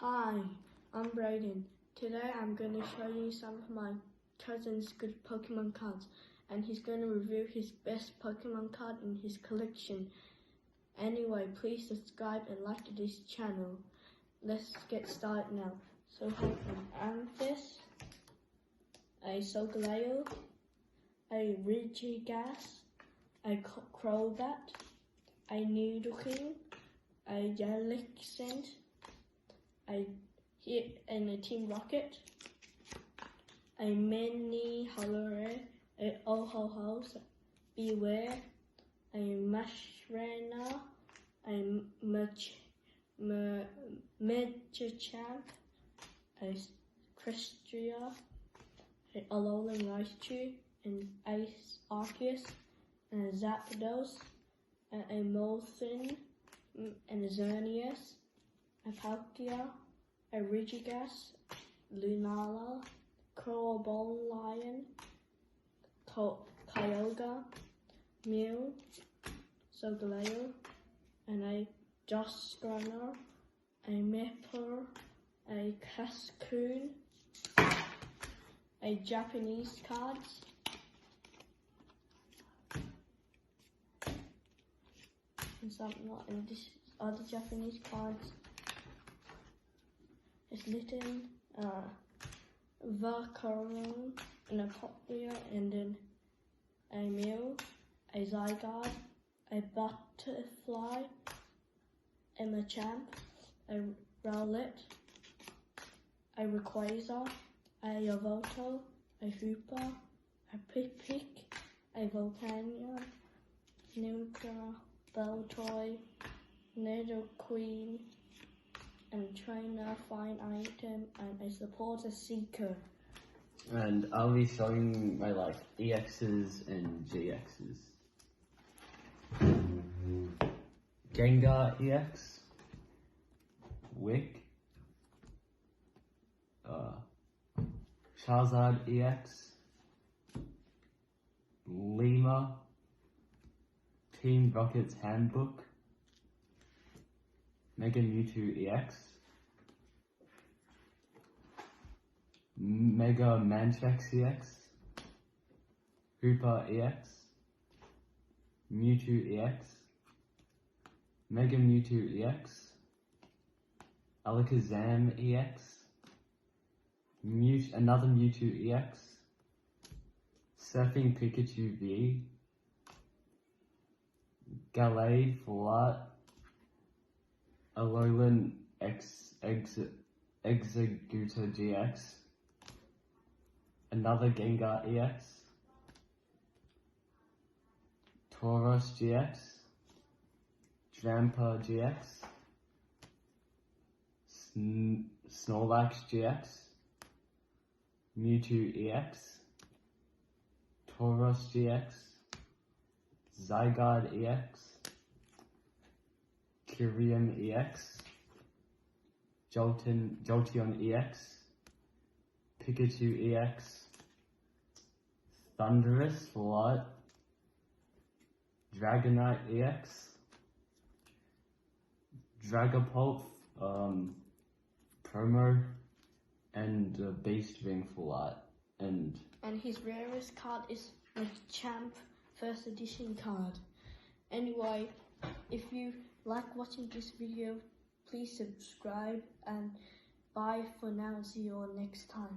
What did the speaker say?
Hi, I'm Brayden. Today I'm going to show you some of my cousin's good Pokemon cards, and he's going to review his best Pokemon card in his collection. Anyway, please subscribe and like this channel. Let's get started now. So I have an Amethyst, a Solgaleo, a Regigas, a Crobat, a Nidoking, a Jellicent, and a Team Rocket, a Mini Hollow, a Oh-Ho-Ho, Beware, a Mashrana, a Medicham, a Crystria, a Alolan Raichu, an Ace Arceus, and a Zapdos, and a Molten, and a Xerneas, a Palkia, a Regigas, Lunala, Crawlbone Lion, Kyogre, Mew, Solgaleo, and a Duskrunner, a Mipper, a Cascoon, a Japanese cards, and some not in this other Japanese cards. It's Litten, Vacaron, and a Popplio, and then a Mew, a Zygarde, a Butterfly, a Machamp, a Rowlet, a Rayquaza, a Yveltal, a Hooper, a Pipik, a Volcanion, Nuka, Beltoy, Nidoqueen, and Trainer, Fine Item, and a Supporter Seeker. And I'll be showing my EXs and GXs. Gengar EX, Wick, Charizard EX, Lima, Team Rocket's Handbook, Mega Mewtwo EX, Mega Mantrax EX, Hooper EX, Mewtwo EX, Mega Mewtwo EX, Alakazam EX, another Mewtwo EX, Surfing Pikachu V, Gallade Flat, Alolan Executor GX, another Gengar EX, Tauros GX, Drampa GX, Snorlax GX, Mewtwo EX, Tauros GX, Zygarde EX, Kyurem EX, Jolteon EX, Pikachu EX, Thundurus for Dragonite EX, Dragapult promo, and Beast Ring for and his rarest card is a Champ First Edition card. Anyway, if you like watching this video, please subscribe, and bye for now. See you all next time.